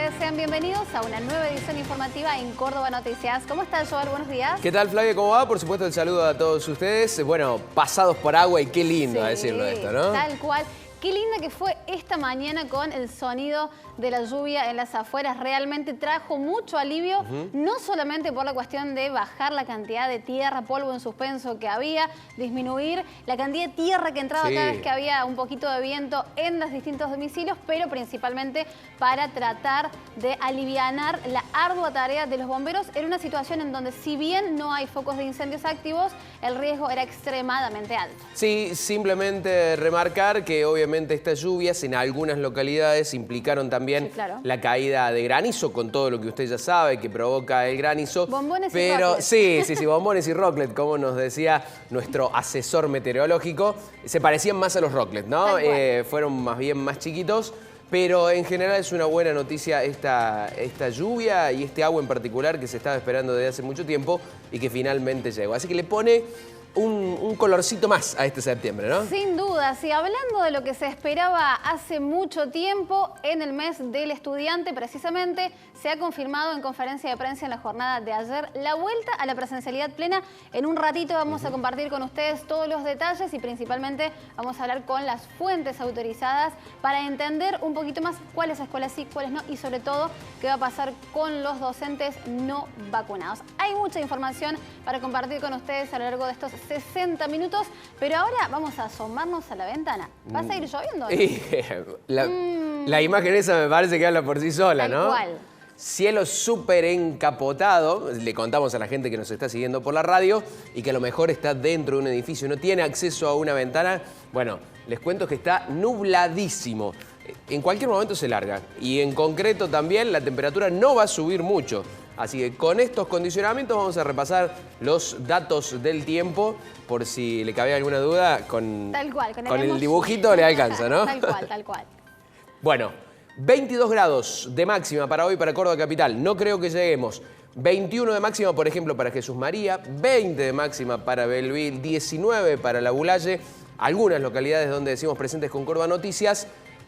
tardes, sean bienvenidos a una nueva edición informativa en Córdoba Noticias. ¿Cómo estás, Joel? Buenos días. ¿Qué tal, Flavia? ¿Cómo va? Por supuesto, el saludo a todos ustedes. Bueno, pasados por agua y qué lindo decirlo esto, ¿no? Tal cual. Qué linda que fue esta mañana con el sonido de la lluvia en las afueras. Realmente trajo mucho alivio, no solamente por la cuestión de bajar la cantidad de tierra, polvo en suspenso que había, disminuir la cantidad de tierra que entraba cada vez que había un poquito de viento en los distintos domicilios, pero principalmente para tratar de alivianar la ardua tarea de los bomberos en una situación en donde, si bien no hay focos de incendios activos, el riesgo era extremadamente alto. Sí, simplemente remarcar que obviamente estas lluvias en algunas localidades implicaron también la caída de granizo, con todo lo que usted ya sabe que provoca el granizo. Bombones y roclet. Sí, bombones y roclet, como nos decía nuestro asesor meteorológico. Se parecían más a los roclet, ¿no? Fueron más bien más chiquitos. Pero en general es una buena noticia esta lluvia y este agua en particular que se estaba esperando desde hace mucho tiempo y que finalmente llegó. Así que le pone un colorcito más a este septiembre, ¿no? Sin duda, sí. Hablando de lo que se esperaba hace mucho tiempo, en el mes del estudiante precisamente, se ha confirmado en conferencia de prensa en la jornada de ayer la vuelta a la presencialidad plena. En un ratito vamos a compartir con ustedes todos los detalles y principalmente vamos a hablar con las fuentes autorizadas para entender un poquito más cuáles escuelas sí, cuáles no y sobre todo qué va a pasar con los docentes no vacunados. Hay mucha información para compartir con ustedes a lo largo de estos 60 minutos, pero ahora vamos a asomarnos a la ventana. ¿Va a seguir lloviendo? La imagen esa me parece que habla por sí sola, ¿no? Tal cual. Cielo súper encapotado. Le contamos a la gente que nos está siguiendo por la radio y que a lo mejor está dentro de un edificio y no tiene acceso a una ventana. Bueno, les cuento que está nubladísimo. En cualquier momento se larga. Y en concreto también la temperatura no va a subir mucho. Así que con estos condicionamientos vamos a repasar los datos del tiempo. Por si le cabía alguna duda, con el dibujito le alcanza, ¿no? Tal cual, tal cual. Bueno, 22 grados de máxima para hoy para Córdoba Capital. No creo que lleguemos. 21 de máxima, por ejemplo, para Jesús María. 20 de máxima para Belville. 19 para La Bulaye. Algunas localidades donde decimos presentes con Córdoba Noticias.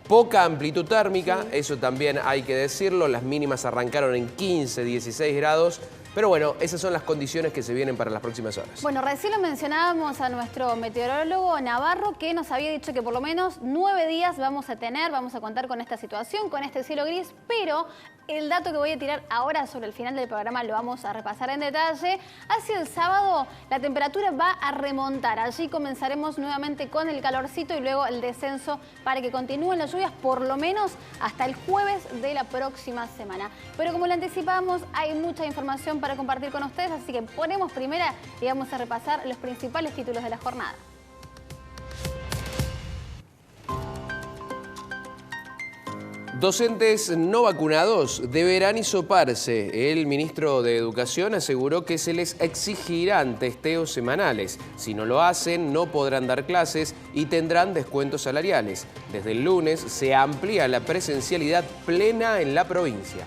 Poca amplitud térmica, eso también hay que decirlo. Las mínimas arrancaron en 15, 16 grados. Pero bueno, esas son las condiciones que se vienen para las próximas horas. Bueno, recién lo mencionábamos a nuestro meteorólogo Navarro, que nos había dicho que por lo menos 9 días vamos a contar con esta situación, con este cielo gris, pero el dato que voy a tirar ahora sobre el final del programa lo vamos a repasar en detalle. Hacia el sábado la temperatura va a remontar. Allí comenzaremos nuevamente con el calorcito y luego el descenso para que continúen las lluvias por lo menos hasta el jueves de la próxima semana. Pero como le anticipamos, hay mucha información para compartir con ustedes, así que ponemos primera y vamos a repasar los principales títulos de la jornada. Docentes no vacunados deberán hisoparse. El ministro de Educación aseguró que se les exigirán testeos semanales. Si no lo hacen, no podrán dar clases y tendrán descuentos salariales. Desde el lunes se amplía la presencialidad plena en la provincia.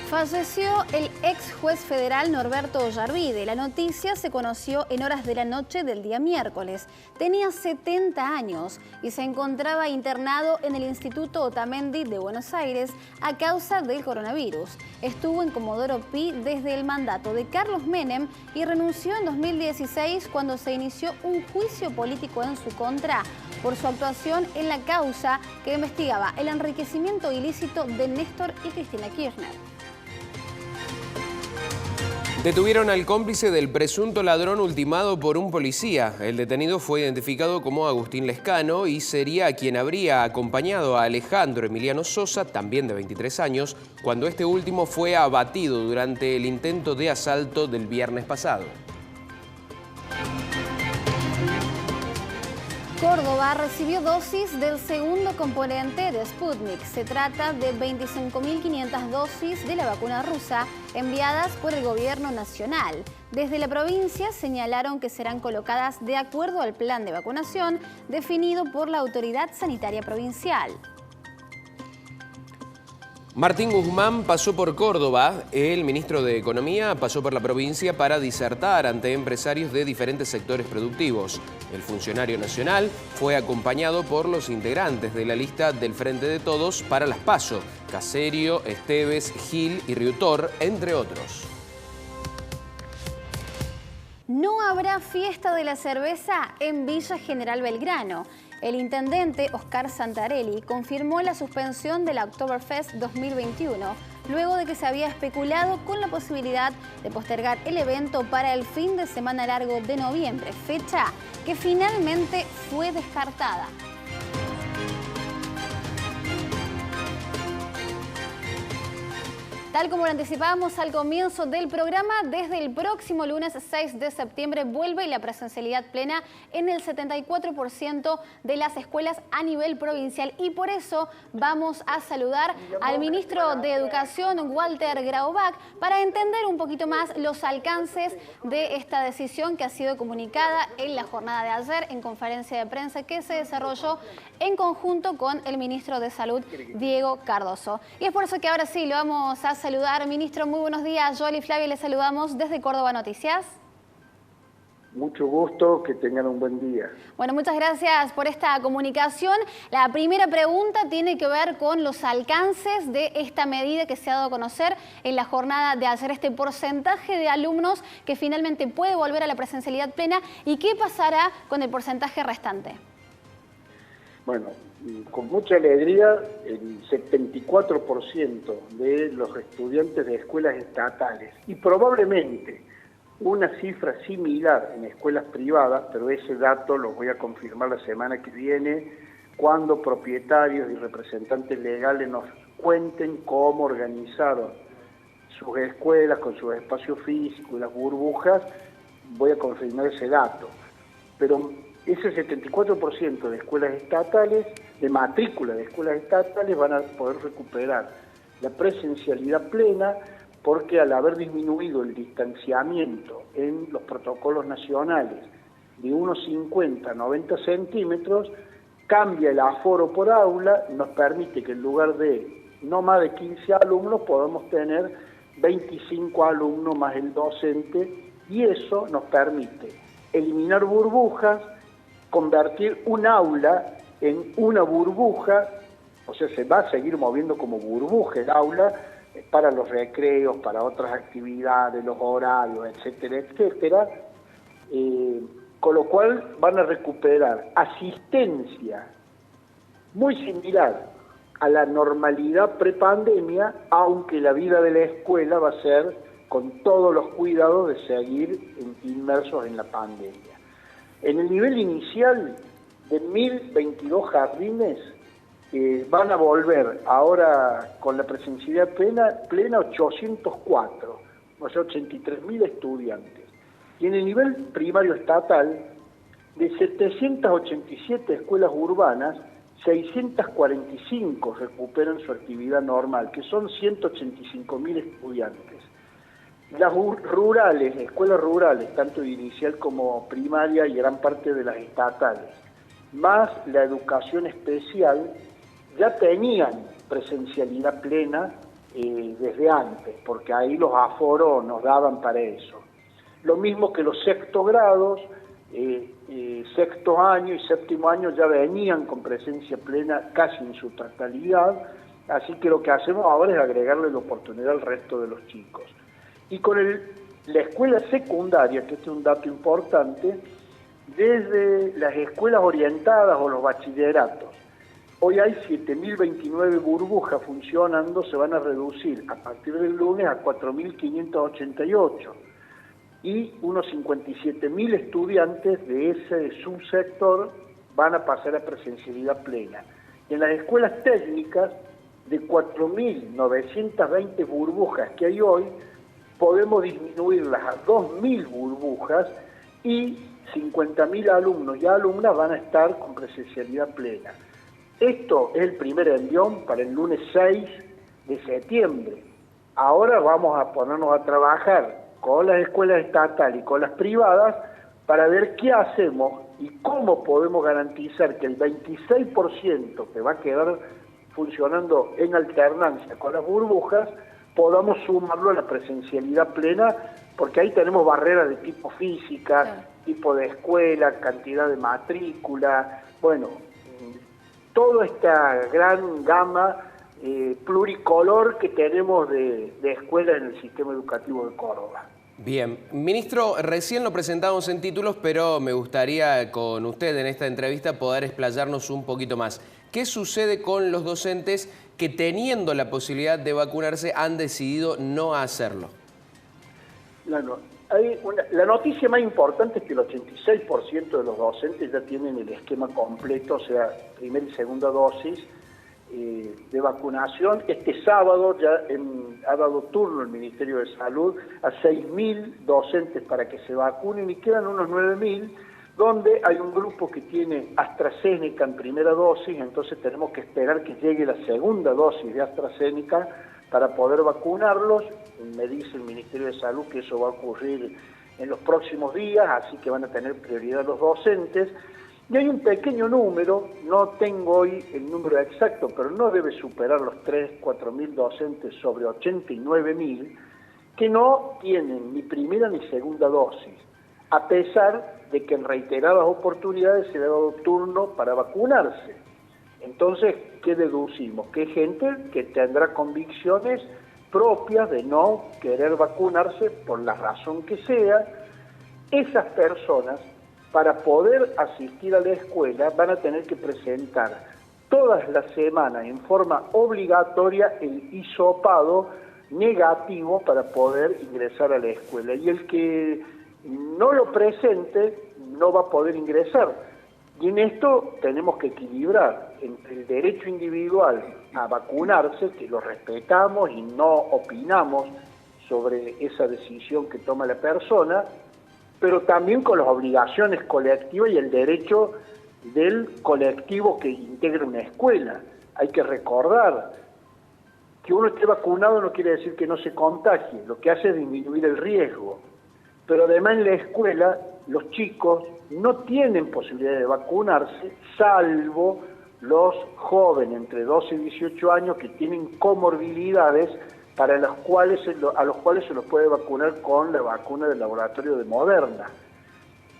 Falleció el ex juez federal Norberto Ollarvide. La noticia se conoció en horas de la noche del día miércoles. Tenía 70 años y se encontraba internado en el Instituto Otamendi de Buenos Aires a causa del coronavirus. Estuvo en Comodoro Pi desde el mandato de Carlos Menem y renunció en 2016 cuando se inició un juicio político en su contra por su actuación en la causa que investigaba el enriquecimiento ilícito de Néstor y Cristina Kirchner. Detuvieron al cómplice del presunto ladrón ultimado por un policía. El detenido fue identificado como Agustín Lescano y sería quien habría acompañado a Alejandro Emiliano Sosa, también de 23 años, cuando este último fue abatido durante el intento de asalto del viernes pasado. Córdoba recibió dosis del segundo componente de Sputnik. Se trata de 25.500 dosis de la vacuna rusa enviadas por el gobierno nacional. Desde la provincia señalaron que serán colocadas de acuerdo al plan de vacunación definido por la autoridad sanitaria provincial. Martín Guzmán pasó por Córdoba. El ministro de Economía pasó por la provincia para disertar ante empresarios de diferentes sectores productivos. El funcionario nacional fue acompañado por los integrantes de la lista del Frente de Todos para las PASO: Caserio, Esteves, Gil y Riutor, entre otros. No habrá fiesta de la cerveza en Villa General Belgrano. El intendente Oscar Santarelli confirmó la suspensión de la Oktoberfest 2021, luego de que se había especulado con la posibilidad de postergar el evento para el fin de semana largo de noviembre, fecha que finalmente fue descartada. Tal como lo anticipábamos al comienzo del programa, desde el próximo lunes 6 de septiembre vuelve la presencialidad plena en el 74% de las escuelas a nivel provincial, y por eso vamos a saludar al ministro de Educación, Walter Graubach, para entender un poquito más los alcances de esta decisión que ha sido comunicada en la jornada de ayer en conferencia de prensa que se desarrolló en conjunto con el ministro de Salud, Diego Cardoso. Y es por eso que ahora sí lo vamos a saludar. Ministro, muy buenos días. Joel y Flavia les saludamos desde Córdoba Noticias. Mucho gusto, que tengan un buen día. Bueno, muchas gracias por esta comunicación. La primera pregunta tiene que ver con los alcances de esta medida que se ha dado a conocer en la jornada de ayer, este porcentaje de alumnos que finalmente puede volver a la presencialidad plena, y qué pasará con el porcentaje restante. Bueno, con mucha alegría, el 74% de los estudiantes de escuelas estatales, y probablemente una cifra similar en escuelas privadas, pero ese dato lo voy a confirmar la semana que viene, cuando propietarios y representantes legales nos cuenten cómo organizaron sus escuelas con sus espacios físicos y las burbujas, voy a confirmar ese dato. Pero ese 74% de escuelas estatales, de matrícula de escuelas estatales, van a poder recuperar la presencialidad plena, porque al haber disminuido el distanciamiento en los protocolos nacionales de unos 50 a 90 centímetros, cambia el aforo por aula, nos permite que en lugar de no más de 15 alumnos podamos tener 25 alumnos más el docente, y eso nos permite eliminar burbujas, convertir un aula en una burbuja, o sea, se va a seguir moviendo como burbuja el aula para los recreos, para otras actividades, los horarios, etcétera, etcétera, con lo cual van a recuperar asistencia muy similar a la normalidad prepandemia, aunque la vida de la escuela va a ser con todos los cuidados de seguir inmersos en la pandemia. En el nivel inicial de 1.022 jardines van a volver ahora con la presencialidad plena 804, o sea 83.000 estudiantes. Y en el nivel primario estatal, de 787 escuelas urbanas, 645 recuperan su actividad normal, que son 185.000 estudiantes. Las rurales, escuelas rurales, tanto inicial como primaria y gran parte de las estatales, más la educación especial, ya tenían presencialidad plena desde antes, porque ahí los aforos nos daban para eso. Lo mismo que los sextos grados, sexto año y séptimo año ya venían con presencia plena casi en su totalidad, así que lo que hacemos ahora es agregarle la oportunidad al resto de los chicos. Y con la escuela secundaria, que este es un dato importante, desde las escuelas orientadas o los bachilleratos, hoy hay 7.029 burbujas funcionando, se van a reducir a partir del lunes a 4.588, y unos 57.000 estudiantes de ese subsector van a pasar a presencialidad plena. Y en las escuelas técnicas, de 4.920 burbujas que hay hoy, podemos disminuirlas a 2.000 burbujas, y 50.000 alumnos y alumnas van a estar con presencialidad plena. Esto es el primer envión para el lunes 6 de septiembre. Ahora vamos a ponernos a trabajar con las escuelas estatales y con las privadas para ver qué hacemos y cómo podemos garantizar que el 26% que va a quedar funcionando en alternancia con las burbujas, podamos sumarlo a la presencialidad plena, porque ahí tenemos barreras de tipo física, claro, tipo de escuela, cantidad de matrícula, bueno, toda esta gran gama pluricolor que tenemos de escuelas en el sistema educativo de Córdoba. Bien, ministro, recién lo presentamos en títulos, pero me gustaría con usted en esta entrevista poder explayarnos un poquito más. ¿Qué sucede con los docentes que, teniendo la posibilidad de vacunarse, han decidido no hacerlo? La noticia más importante es que el 86% de los docentes ya tienen el esquema completo, o sea, primera y segunda dosis de vacunación. Este sábado ya ha dado turno el Ministerio de Salud a 6.000 docentes para que se vacunen y quedan unos 9.000, donde hay un grupo que tiene AstraZeneca en primera dosis, entonces tenemos que esperar que llegue la segunda dosis de AstraZeneca para poder vacunarlos. Me dice el Ministerio de Salud que eso va a ocurrir en los próximos días, así que van a tener prioridad los docentes. Y hay un pequeño número, no tengo hoy el número exacto, pero no debe superar los 3.000-4.000 docentes sobre 89.000, que no tienen ni primera ni segunda dosis, a pesar de que en reiteradas oportunidades se le ha dado turno para vacunarse. Entonces, ¿qué deducimos? Que hay gente que tendrá convicciones propias de no querer vacunarse por la razón que sea. Esas personas, para poder asistir a la escuela, van a tener que presentar todas las semanas en forma obligatoria el hisopado negativo para poder ingresar a la escuela. Y el que no lo presente no va a poder ingresar. Y en esto tenemos que equilibrar entre el derecho individual a vacunarse, que lo respetamos y no opinamos sobre esa decisión que toma la persona, pero también con las obligaciones colectivas y el derecho del colectivo que integra una escuela. Hay que recordar que uno esté vacunado no quiere decir que no se contagie, lo que hace es disminuir el riesgo. Pero además en la escuela los chicos no tienen posibilidad de vacunarse, salvo los jóvenes entre 12 y 18 años que tienen comorbilidades a los cuales se los puede vacunar con la vacuna del laboratorio de Moderna.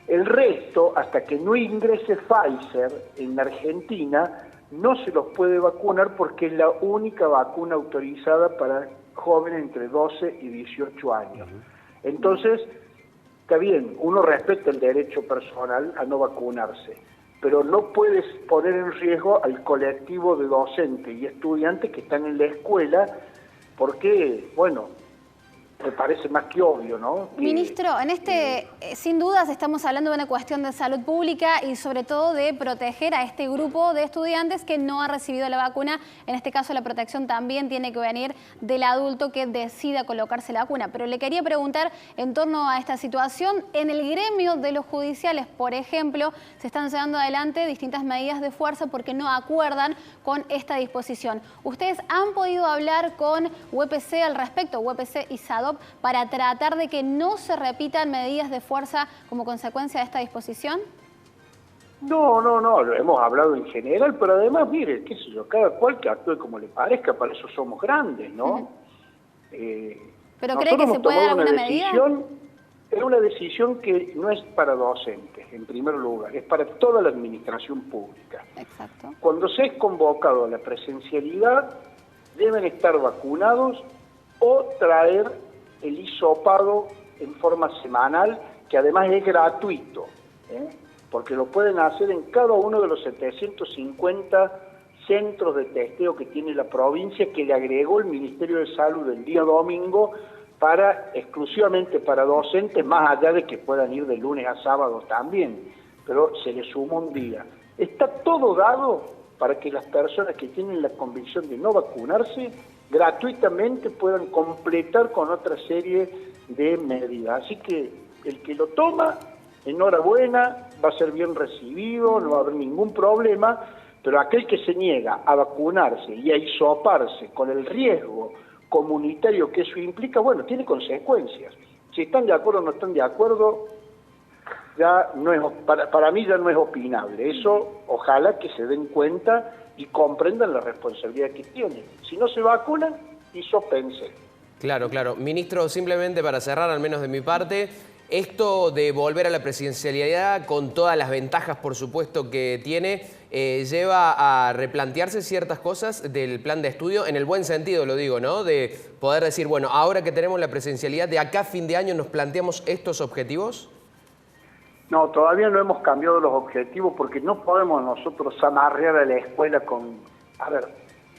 El resto, hasta que no ingrese Pfizer en Argentina, no se los puede vacunar porque es la única vacuna autorizada para jóvenes entre 12 y 18 años. Entonces, está bien, uno respeta el derecho personal a no vacunarse, pero no puedes poner en riesgo al colectivo de docentes y estudiantes que están en la escuela, porque, bueno, me parece más que obvio, ¿no? Ministro, sin dudas estamos hablando de una cuestión de salud pública y sobre todo de proteger a este grupo de estudiantes que no ha recibido la vacuna. En este caso la protección también tiene que venir del adulto que decida colocarse la vacuna. Pero le quería preguntar en torno a esta situación. En el gremio de los judiciales, por ejemplo, se están llevando adelante distintas medidas de fuerza porque no acuerdan con esta disposición. ¿Ustedes han podido hablar con UPC al respecto, UPC y SADOP, para tratar de que no se repitan medidas de fuerza como consecuencia de esta disposición? No, lo hemos hablado en general, pero además, mire, qué sé yo, cada cual que actúe como le parezca, para eso somos grandes, ¿no? ¿Pero cree que se puede dar alguna medida? Es una decisión que no es para docentes, en primer lugar, es para toda la administración pública. Exacto. Cuando se es convocado a la presencialidad, deben estar vacunados o traer el hisopado en forma semanal, que además es gratuito, porque lo pueden hacer en cada uno de los 750 centros de testeo que tiene la provincia, que le agregó el Ministerio de Salud el día domingo exclusivamente para docentes, más allá de que puedan ir de lunes a sábado también, pero se le suma un día. Está todo dado para que las personas que tienen la convicción de no vacunarse gratuitamente puedan completar con otra serie de medidas. Así que el que lo toma, enhorabuena, va a ser bien recibido, no va a haber ningún problema, pero aquel que se niega a vacunarse y a hisoparse con el riesgo comunitario que eso implica, bueno, tiene consecuencias. Si están de acuerdo o no están de acuerdo, ya no es, para mí ya no es opinable. Eso, ojalá que se den cuenta y comprendan la responsabilidad que tienen. Si no se vacunan, hisopénse. Claro, claro. Ministro, simplemente para cerrar, al menos de mi parte, esto de volver a la presencialidad, con todas las ventajas, por supuesto, que tiene, lleva a replantearse ciertas cosas del plan de estudio, en el buen sentido lo digo, ¿no? De poder decir, bueno, ahora que tenemos la presencialidad, de acá a fin de año nos planteamos estos objetivos. No, todavía no hemos cambiado los objetivos porque no podemos nosotros amarrear a la escuela con... A ver,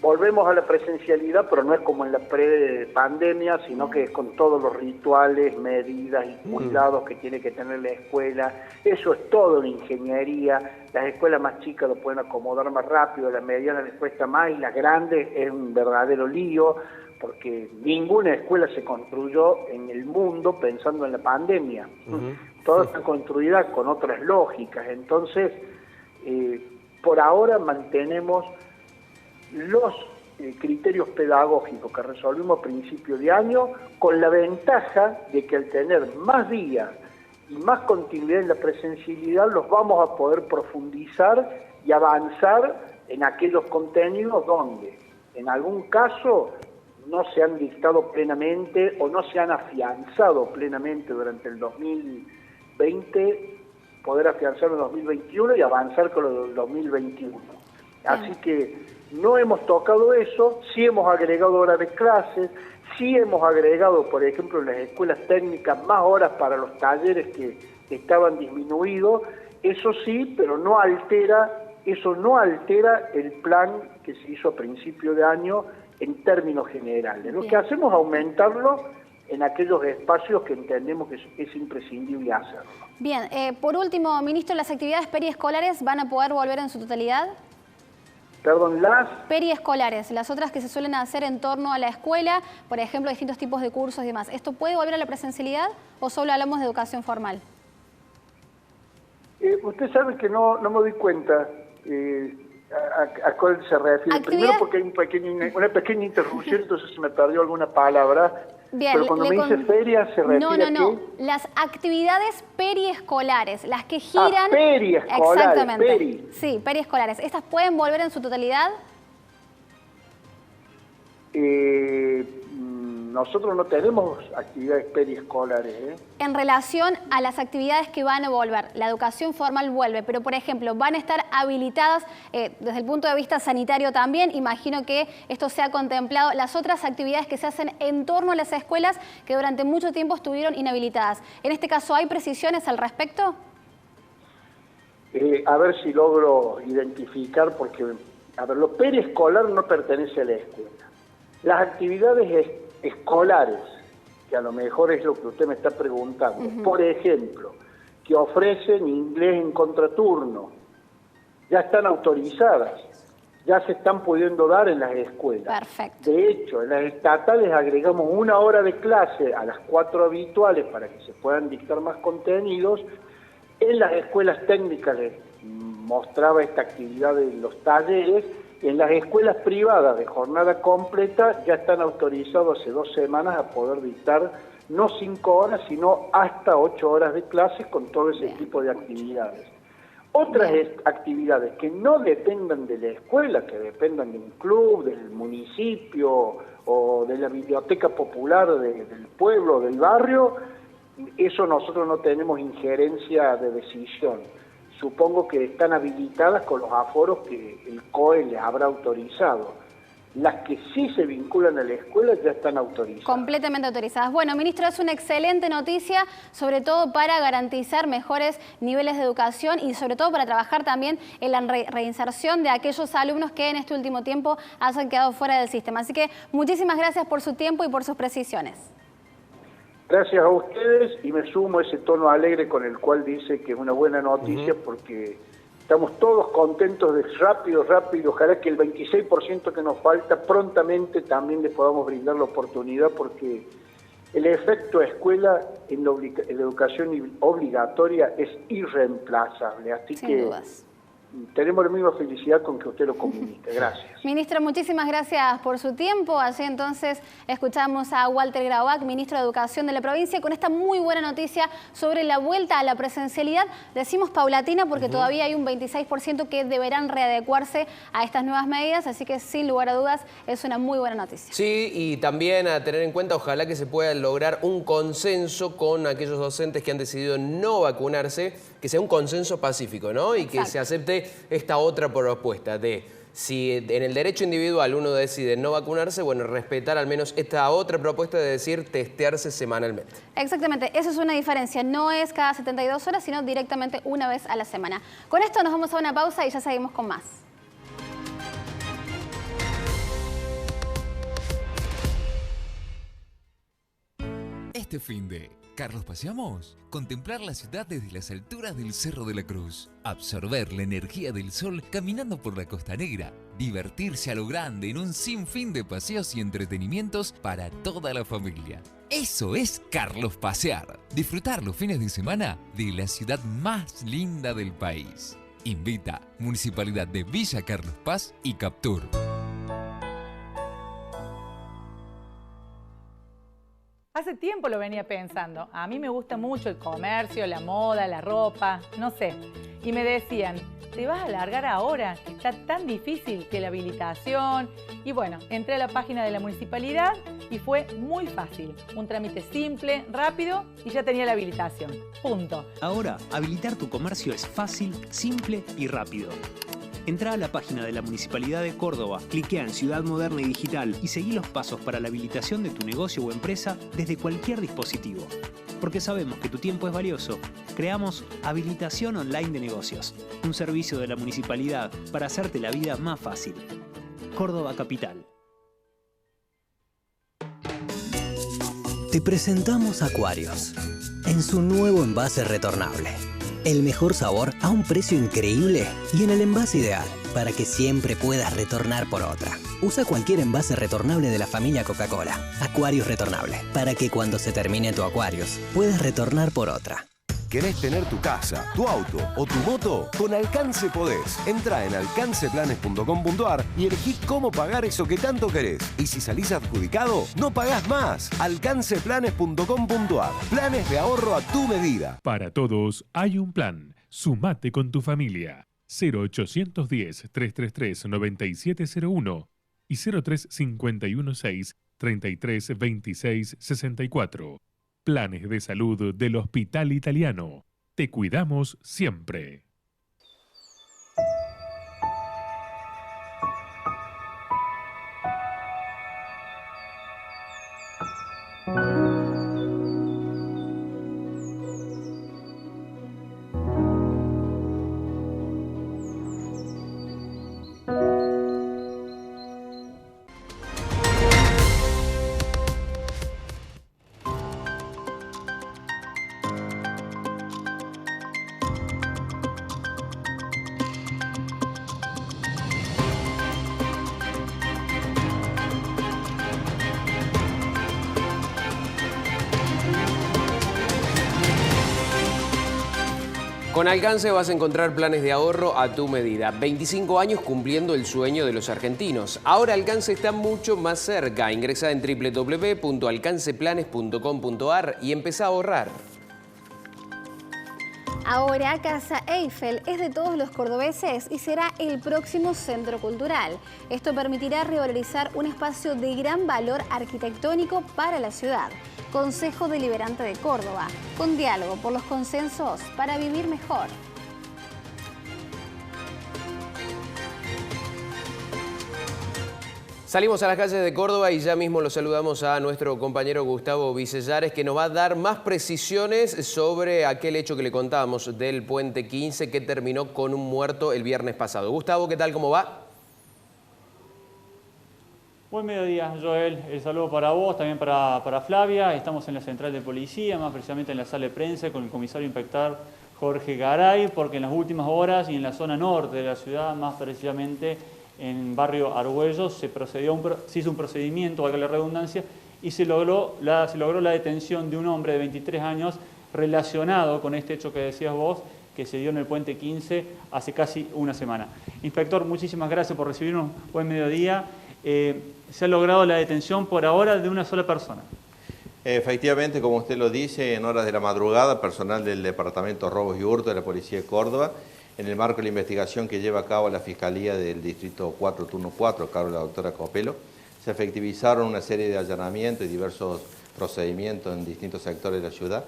volvemos a la presencialidad, pero no es como en la pre-pandemia, sino que es con todos los rituales, medidas y cuidados que tiene que tener la escuela. Eso es todo una ingeniería. Las escuelas más chicas lo pueden acomodar más rápido, las medianas les cuesta más y las grandes es un verdadero lío, porque ninguna escuela se construyó en el mundo pensando en la pandemia. Todas están construidas con otras lógicas. Entonces, por ahora mantenemos los criterios pedagógicos que resolvimos a principio de año, con la ventaja de que al tener más días y más continuidad en la presencialidad, los vamos a poder profundizar y avanzar en aquellos contenidos donde, en algún caso, no se han dictado plenamente o no se han afianzado plenamente durante el 2020, poder afianzarlo en 2021 y avanzar con lo del 2021. Así que no hemos tocado eso, sí hemos agregado horas de clases, sí hemos agregado, por ejemplo, en las escuelas técnicas más horas para los talleres que estaban disminuidos, eso sí, pero eso no altera el plan que se hizo a principio de año en términos generales. Lo que hacemos es aumentarlo en aquellos espacios que entendemos que es imprescindible hacerlo. Bien, por último, ministro, ¿las actividades periescolares van a poder volver en su totalidad? Perdón, las periescolares, las otras que se suelen hacer en torno a la escuela, por ejemplo, distintos tipos de cursos y demás. ¿Esto puede volver a la presencialidad o solo hablamos de educación formal? Usted sabe que no me doy cuenta a cuál se refiere. Primero porque hay una pequeña interrupción, entonces se me perdió alguna palabra. Bien, pero cuando me dice feria se refiere No. Las actividades periescolares, las que giran... periescolares. Exactamente. Sí, periescolares. ¿Estas pueden volver en su totalidad? Nosotros no tenemos actividades periescolares. En relación a las actividades que van a volver, la educación formal vuelve, pero por ejemplo, van a estar habilitadas desde el punto de vista sanitario también. Imagino que esto se ha contemplado. Las otras actividades que se hacen en torno a las escuelas que durante mucho tiempo estuvieron inhabilitadas. En este caso, ¿hay precisiones al respecto? A ver si logro identificar, porque lo periescolar no pertenece a la escuela. Las actividades escolares, que a lo mejor es lo que usted me está preguntando, por ejemplo, que ofrecen inglés en contraturno, ya están autorizadas, ya se están pudiendo dar en las escuelas. Perfecto. De hecho, en las estatales agregamos 1 hora de clase a las 4 habituales para que se puedan dictar más contenidos. En las escuelas técnicas les mostraba esta actividad de los talleres. En las escuelas privadas de jornada completa ya están autorizados hace 2 semanas a poder dictar no 5 horas, sino hasta 8 horas de clases con todo ese tipo de actividades. Otras actividades que no dependan de la escuela, que dependan de un club, del municipio o de la biblioteca popular del pueblo, del barrio, eso nosotros no tenemos injerencia de decisión. Supongo que están habilitadas con los aforos que el COE les habrá autorizado. Las que sí se vinculan a la escuela ya están autorizadas. Completamente autorizadas. Bueno, ministro, es una excelente noticia, sobre todo para garantizar mejores niveles de educación y sobre todo para trabajar también en la reinserción de aquellos alumnos que en este último tiempo hayan quedado fuera del sistema. Así que muchísimas gracias por su tiempo y por sus precisiones. Gracias a ustedes y me sumo a ese tono alegre con el cual dice que es una buena noticia porque estamos todos contentos de rápido, ojalá que el 26% que nos falta prontamente también les podamos brindar la oportunidad porque el efecto escuela en la educación obligatoria es irreemplazable, así Sin que dudas. tenemos la misma felicidad con que usted lo comunique. Gracias. Ministro, muchísimas gracias por su tiempo. Así entonces escuchamos a Walter Graubach, ministro de Educación de la provincia, con esta muy buena noticia sobre la vuelta a la presencialidad. Decimos paulatina porque todavía hay un 26% que deberán readecuarse a estas nuevas medidas, así que sin lugar a dudas es una muy buena noticia. Sí, y también a tener en cuenta, ojalá que se pueda lograr un consenso con aquellos docentes que han decidido no vacunarse, que sea un consenso pacífico, ¿no? Y que se acepte esta otra propuesta de si en el derecho individual uno decide no vacunarse, bueno, respetar al menos esta otra propuesta de decir testearse semanalmente. Exactamente, eso es una diferencia, no es cada 72 horas, sino directamente una vez a la semana. Con esto nos vamos a una pausa y ya seguimos con más. Este finde, Carlos paseamos, contemplar la ciudad desde las alturas del Cerro de la Cruz, absorber la energía del sol caminando por la Costa Negra, divertirse a lo grande en un sinfín de paseos y entretenimientos para toda la familia. Eso es Carlos Pasear, disfrutar los fines de semana de la ciudad más linda del país. Invita Municipalidad de Villa Carlos Paz y Captur. Hace tiempo lo venía pensando. A mí me gusta mucho el comercio, la moda, la ropa, no sé. Y me decían, ¿te vas a largar ahora? Que está tan difícil que la habilitación. Y bueno, entré a la página de la municipalidad y fue muy fácil. Un trámite simple, rápido y ya tenía la habilitación. Punto. Ahora, habilitar tu comercio es fácil, simple y rápido. Entrá a la página de la Municipalidad de Córdoba, cliquea en Ciudad Moderna y Digital y seguí los pasos para la habilitación de tu negocio o empresa desde cualquier dispositivo. Porque sabemos que tu tiempo es valioso, creamos Habilitación Online de Negocios, un servicio de la Municipalidad para hacerte la vida más fácil. Córdoba Capital. Te presentamos Aquarius, en su nuevo envase retornable. El mejor sabor a un precio increíble y en el envase ideal para que siempre puedas retornar por otra. Usa cualquier envase retornable de la familia Coca-Cola. Aquarius retornable, para que cuando se termine tu Aquarius puedas retornar por otra. ¿Querés tener tu casa, tu auto o tu moto? Con Alcance podés. Entrá en alcanceplanes.com.ar y elegí cómo pagar eso que tanto querés. Y si salís adjudicado, no pagás más. Alcanceplanes.com.ar. Planes de ahorro a tu medida. Para todos hay un plan. Sumate con tu familia. 0810-333-9701 y 03-516-3326-64. Planes de salud del Hospital Italiano. Te cuidamos siempre. Con Alcance vas a encontrar planes de ahorro a tu medida. 25 años cumpliendo el sueño de los argentinos. Ahora Alcance está mucho más cerca. Ingresa en www.alcanceplanes.com.ar y empezá a ahorrar. Ahora Casa Eiffel es de todos los cordobeses y será el próximo centro cultural. Esto permitirá revalorizar un espacio de gran valor arquitectónico para la ciudad. Consejo Deliberante de Córdoba, con diálogo por los consensos para vivir mejor. Salimos a las calles de Córdoba y ya mismo lo saludamos a nuestro compañero Gustavo Vicellares, que nos va a dar más precisiones sobre aquel hecho que le contábamos del Puente 15 que terminó con un muerto el viernes pasado. Gustavo, ¿qué tal? ¿Cómo va? Buen mediodía, Joel. El saludo para vos, también para Flavia. Estamos en la central de policía, más precisamente en la sala de prensa, con el comisario inspector Jorge Garay, porque en las últimas horas y en la zona norte de la ciudad, más precisamente en barrio Argüello, se hizo un procedimiento, valga la redundancia, y se logró la detención de un hombre de 23 años relacionado con este hecho que decías vos, que se dio en el Puente 15 hace casi una semana. Inspector, muchísimas gracias por recibirnos. Buen mediodía. Se ha logrado la detención por ahora de una sola persona. Efectivamente, como usted lo dice, en horas de la madrugada, personal del Departamento Robos y Hurto de la Policía de Córdoba, en el marco de la investigación que lleva a cabo la Fiscalía del Distrito 4, Turno 4, a cargo de la doctora Copelo, se efectivizaron una serie de allanamientos y diversos procedimientos en distintos sectores de la ciudad,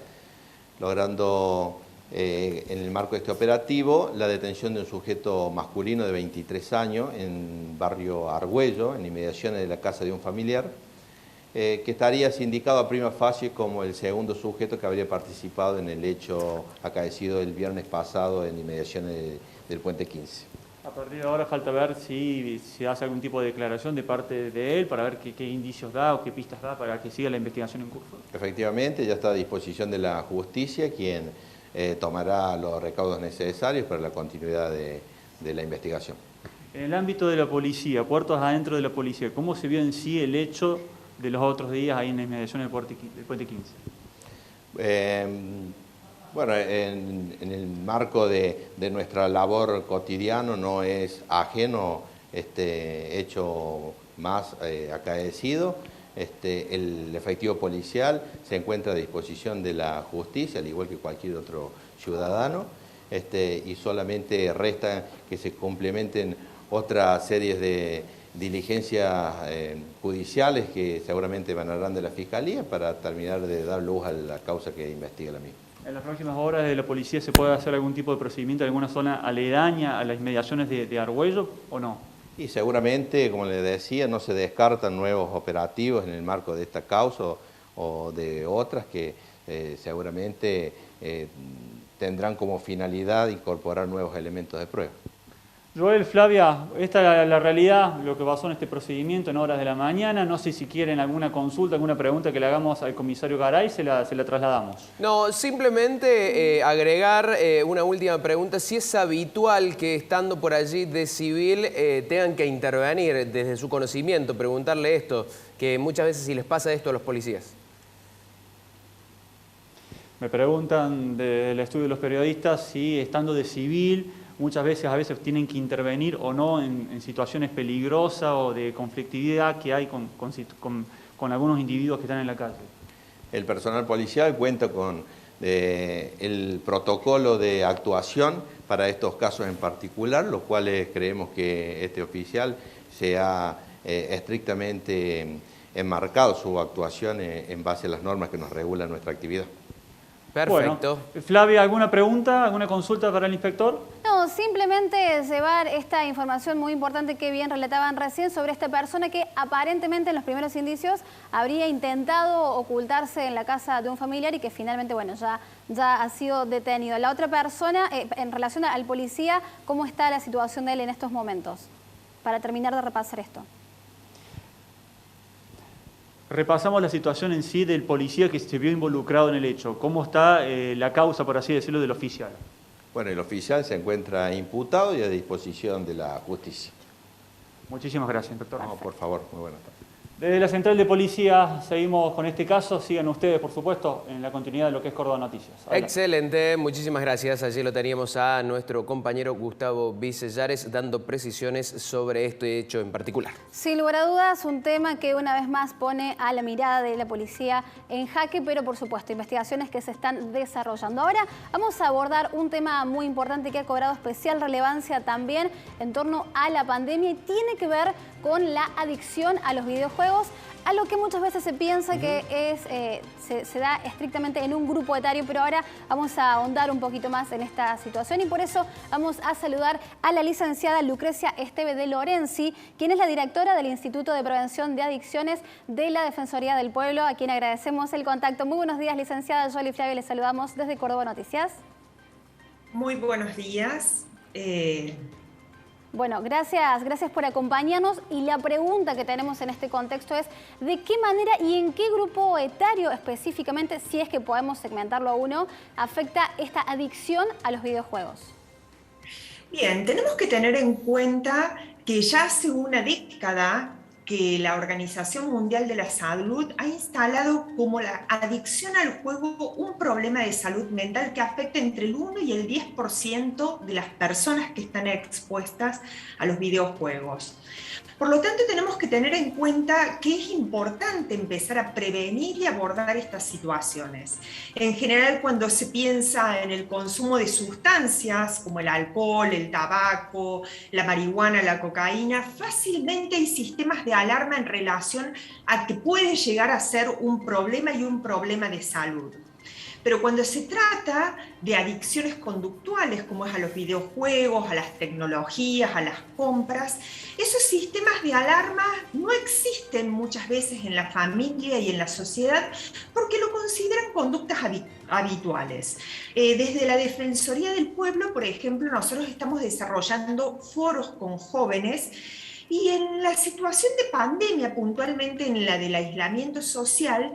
logrando en el marco de este operativo la detención de un sujeto masculino de 23 años en barrio Argüello, en inmediaciones de la casa de un familiar, que estaría sindicado a prima facie como el segundo sujeto que habría participado en el hecho acaecido el viernes pasado en inmediaciones del Puente 15. A partir de ahora falta ver si se hace algún tipo de declaración de parte de él para ver qué indicios da o qué pistas da para que siga la investigación en curso. Efectivamente, ya está a disposición de la justicia, quien tomará los recaudos necesarios para la continuidad de la investigación. En el ámbito de la policía, puertos adentro de la policía, ¿cómo se vio en sí el hecho de los otros días ahí en la inmediación del Puente 15? Bueno, en el marco de nuestra labor cotidiana no es ajeno este hecho más acaecido. El efectivo policial se encuentra a disposición de la justicia, al igual que cualquier otro ciudadano, y solamente resta que se complementen otras series de diligencias judiciales que seguramente emanarán de la Fiscalía para terminar de dar luz a la causa que investiga la misma. ¿En las próximas horas de la policía se puede hacer algún tipo de procedimiento en alguna zona aledaña a las inmediaciones de Argüello o no? Y seguramente, como le decía, no se descartan nuevos operativos en el marco de esta causa o de otras que seguramente tendrán como finalidad incorporar nuevos elementos de prueba. Joel, Flavia, esta es la realidad, lo que pasó en este procedimiento en horas de la mañana. No sé si quieren alguna consulta, alguna pregunta que le hagamos al comisario Garay, se la trasladamos. No, simplemente agregar una última pregunta. Si es habitual que estando por allí de civil tengan que intervenir desde su conocimiento, preguntarle esto, que muchas veces si les pasa esto a los policías. Me preguntan del estudio de los periodistas si estando de civil muchas veces, a veces tienen que intervenir o no en situaciones peligrosas o de conflictividad que hay con algunos individuos que están en la calle. El personal policial cuenta con el protocolo de actuación para estos casos en particular, los cuales creemos que este oficial se ha estrictamente enmarcado su actuación en base a las normas que nos regulan nuestra actividad. Perfecto. Bueno, Flavia, ¿alguna pregunta, alguna consulta para el inspector? No, simplemente llevar esta información muy importante que bien relataban recién sobre esta persona que aparentemente en los primeros indicios habría intentado ocultarse en la casa de un familiar y que finalmente, bueno, ya ha sido detenido. La otra persona, en relación al policía, ¿cómo está la situación de él en estos momentos? Para terminar de repasar esto. Repasamos la situación en sí del policía que se vio involucrado en el hecho. ¿Cómo está la causa, por así decirlo, del oficial? Bueno, el oficial se encuentra imputado y a disposición de la justicia. Muchísimas gracias, inspector. No, por favor, muy buenas tardes. Desde la Central de Policía seguimos con este caso. Sigan ustedes, por supuesto, en la continuidad de lo que es Córdoba Noticias. Adelante. Excelente, muchísimas gracias. Allí lo teníamos a nuestro compañero Gustavo Vicellares dando precisiones sobre este hecho en particular. Sin lugar a dudas, un tema que una vez más pone a la mirada de la policía en jaque, pero por supuesto, investigaciones que se están desarrollando. Ahora vamos a abordar un tema muy importante que ha cobrado especial relevancia también en torno a la pandemia y tiene que ver con la adicción a los videojuegos, a lo que muchas veces se piensa que se da estrictamente en un grupo etario, pero ahora vamos a ahondar un poquito más en esta situación y por eso vamos a saludar a la licenciada Lucrecia Esteve de Lorenzi, quien es la directora del Instituto de Prevención de Adicciones de la Defensoría del Pueblo, a quien agradecemos el contacto. Muy buenos días, licenciada. Yo y Flavia, les saludamos desde Córdoba Noticias. Muy buenos días. Bueno, gracias por acompañarnos y la pregunta que tenemos en este contexto es ¿de qué manera y en qué grupo etario específicamente, si es que podemos segmentarlo a uno, afecta esta adicción a los videojuegos? Bien, tenemos que tener en cuenta que ya hace una década que la Organización Mundial de la Salud ha instalado como la adicción al juego un problema de salud mental que afecta entre el 1 y el 10% de las personas que están expuestas a los videojuegos. Por lo tanto, tenemos que tener en cuenta que es importante empezar a prevenir y abordar estas situaciones. En general, cuando se piensa en el consumo de sustancias como el alcohol, el tabaco, la marihuana, la cocaína, fácilmente hay sistemas de alarma en relación a que puede llegar a ser un problema y un problema de salud. Pero cuando se trata de adicciones conductuales, como es a los videojuegos, a las tecnologías, a las compras, esos sistemas de alarma no existen muchas veces en la familia y en la sociedad porque lo consideran conductas habituales. Desde la Defensoría del Pueblo, por ejemplo, nosotros estamos desarrollando foros con jóvenes. Y en la situación de pandemia, puntualmente en la del aislamiento social,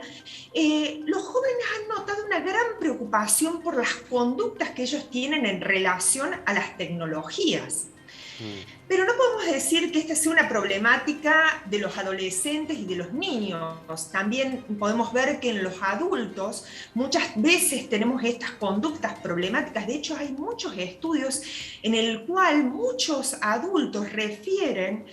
los jóvenes han notado una gran preocupación por las conductas que ellos tienen en relación a las tecnologías. Pero no podemos decir que esta sea una problemática de los adolescentes y de los niños. También podemos ver que en los adultos muchas veces tenemos estas conductas problemáticas. De hecho, hay muchos estudios en el cual muchos adultos refieren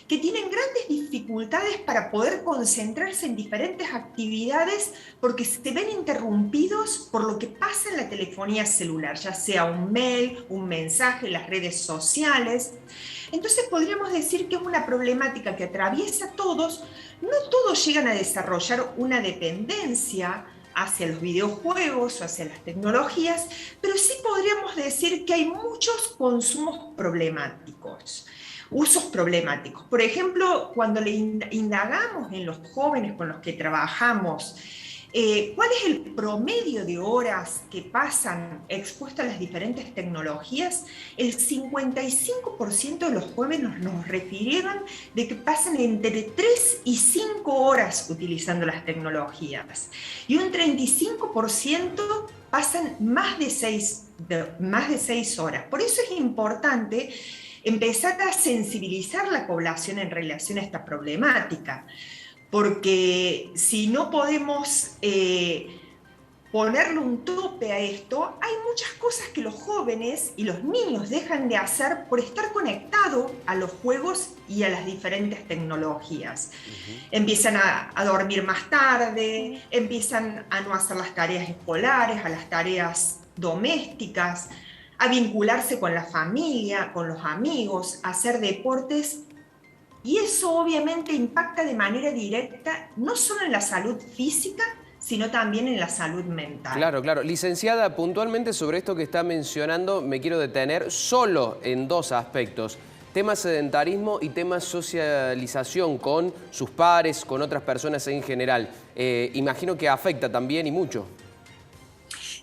que tienen grandes dificultades para poder concentrarse en diferentes actividades porque se ven interrumpidos por lo que pasa en la telefonía celular, ya sea un mail, un mensaje, las redes sociales. Entonces podríamos decir que es una problemática que atraviesa a todos. No todos llegan a desarrollar una dependencia hacia los videojuegos o hacia las tecnologías, pero sí podríamos decir que hay muchos consumos problemáticos. Usos problemáticos. Por ejemplo, cuando le indagamos en los jóvenes con los que trabajamos, ¿cuál es el promedio de horas que pasan expuestos a las diferentes tecnologías? El 55% de los jóvenes nos refirieron de que pasan entre 3 y 5 horas utilizando las tecnologías. Y un 35% pasan más de 6 horas. Por eso es importante empezar a sensibilizar la población en relación a esta problemática, porque si no podemos ponerle un tope a esto, hay muchas cosas que los jóvenes y los niños dejan de hacer por estar conectados a los juegos y a las diferentes tecnologías. Empiezan a dormir más tarde, empiezan a no hacer las tareas escolares, a las tareas domésticas, a vincularse con la familia, con los amigos, a hacer deportes. Y eso obviamente impacta de manera directa no solo en la salud física, sino también en la salud mental. Claro, claro. Licenciada, puntualmente sobre esto que está mencionando, me quiero detener solo en 2 aspectos. Tema sedentarismo y tema socialización con sus pares, con otras personas en general. Imagino que afecta también y mucho.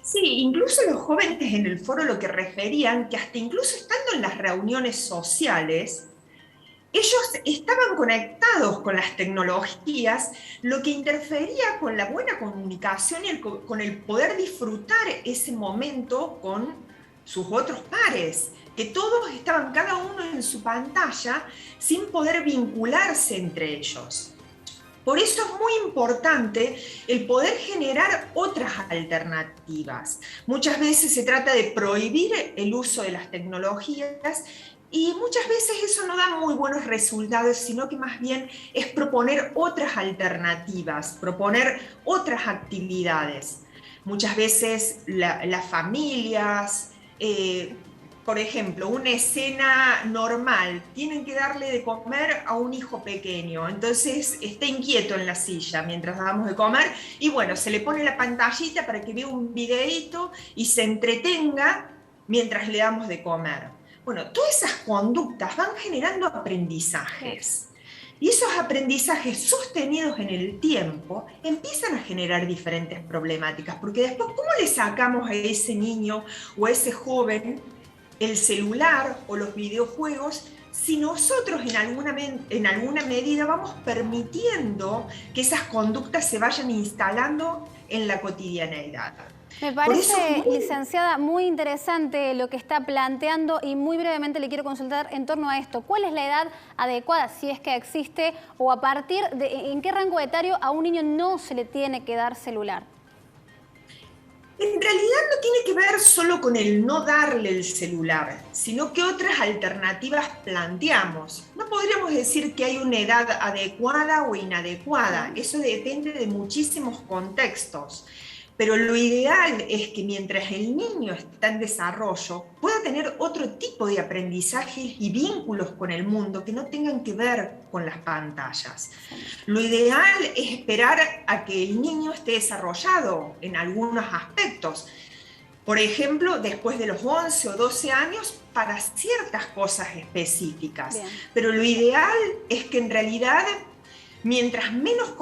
Sí, incluso los jóvenes en el foro lo que referían, que hasta incluso estando en las reuniones sociales, ellos estaban conectados con las tecnologías, lo que interfería con la buena comunicación y con el poder disfrutar ese momento con sus otros pares, que todos estaban cada uno en su pantalla sin poder vincularse entre ellos. Por eso es muy importante el poder generar otras alternativas. Muchas veces se trata de prohibir el uso de las tecnologías y muchas veces eso no da muy buenos resultados, sino que más bien es proponer otras alternativas, proponer otras actividades. Muchas veces las familias, por ejemplo, una escena normal, tienen que darle de comer a un hijo pequeño, entonces está inquieto en la silla mientras damos de comer y bueno, se le pone la pantallita para que vea un videíto y se entretenga mientras le damos de comer. Bueno, todas esas conductas van generando aprendizajes. Y esos aprendizajes sostenidos en el tiempo empiezan a generar diferentes problemáticas, porque después, ¿cómo le sacamos a ese niño o a ese joven el celular o los videojuegos si nosotros en alguna medida vamos permitiendo que esas conductas se vayan instalando en la cotidianeidad. Me parece, licenciada, muy interesante lo que está planteando y muy brevemente le quiero consultar en torno a esto. ¿Cuál es la edad adecuada, si es que existe, o a partir de en qué rango etario a un niño no se le tiene que dar celular? En realidad no tiene que ver solo con el no darle el celular, sino que otras alternativas planteamos. No podríamos decir que hay una edad adecuada o inadecuada, eso depende de muchísimos contextos. Pero lo ideal es que mientras el niño está en desarrollo, pueda tener otro tipo de aprendizajes y vínculos con el mundo que no tengan que ver con las pantallas. Lo ideal es esperar a que el niño esté desarrollado en algunos aspectos. Por ejemplo, después de los 11 o 12 años, para ciertas cosas específicas. Bien. Pero lo ideal es que en realidad, mientras menos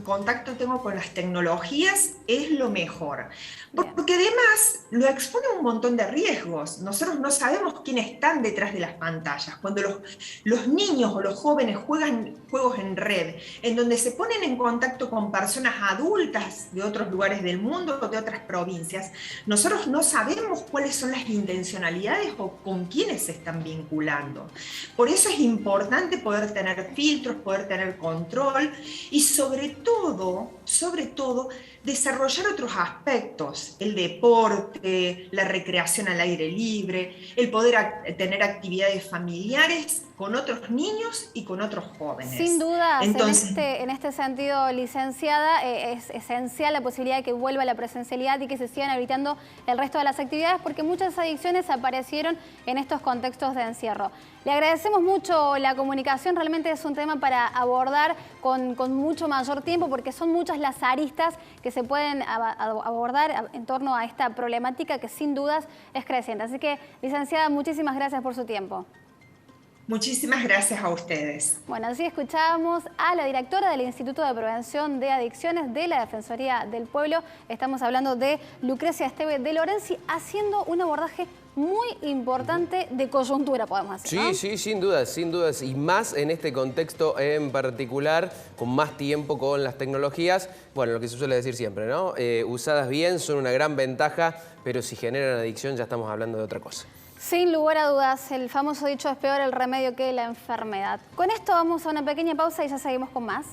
contacto tengo con las tecnologías, es lo mejor. Porque además lo expone a un montón de riesgos. Nosotros no sabemos quiénes están detrás de las pantallas. Cuando los niños o los jóvenes juegan juegos en red, en donde se ponen en contacto con personas adultas de otros lugares del mundo o de otras provincias, nosotros no sabemos cuáles son las intencionalidades o con quiénes se están vinculando. Por eso es importante poder tener filtros, poder tener control y sobre todo, desarrollar otros aspectos, el deporte, la recreación al aire libre, el poder tener actividades familiares con otros niños y con otros jóvenes. Sin duda, en este sentido, licenciada, es esencial la posibilidad de que vuelva la presencialidad y que se sigan habilitando el resto de las actividades, porque muchas adicciones aparecieron en estos contextos de encierro. Le agradecemos mucho la comunicación, realmente es un tema para abordar con mucho mayor tiempo, porque son muchas las aristas que se pueden abordar en torno a esta problemática que sin dudas es creciente. Así que, licenciada, muchísimas gracias por su tiempo. Muchísimas gracias a ustedes. Bueno, así escuchábamos a la directora del Instituto de Prevención de Adicciones de la Defensoría del Pueblo. Estamos hablando de Lucrecia Esteve de Lorenzi, haciendo un abordaje muy importante de coyuntura, podemos decir, ¿no? Sí, sin dudas, y más en este contexto en particular, con más tiempo con las tecnologías. Bueno, lo que se suele decir siempre, ¿no? Usadas bien son una gran ventaja, pero si generan adicción ya estamos hablando de otra cosa. Sin lugar a dudas, el famoso dicho es peor el remedio que la enfermedad. Con esto vamos a una pequeña pausa y ya seguimos con más.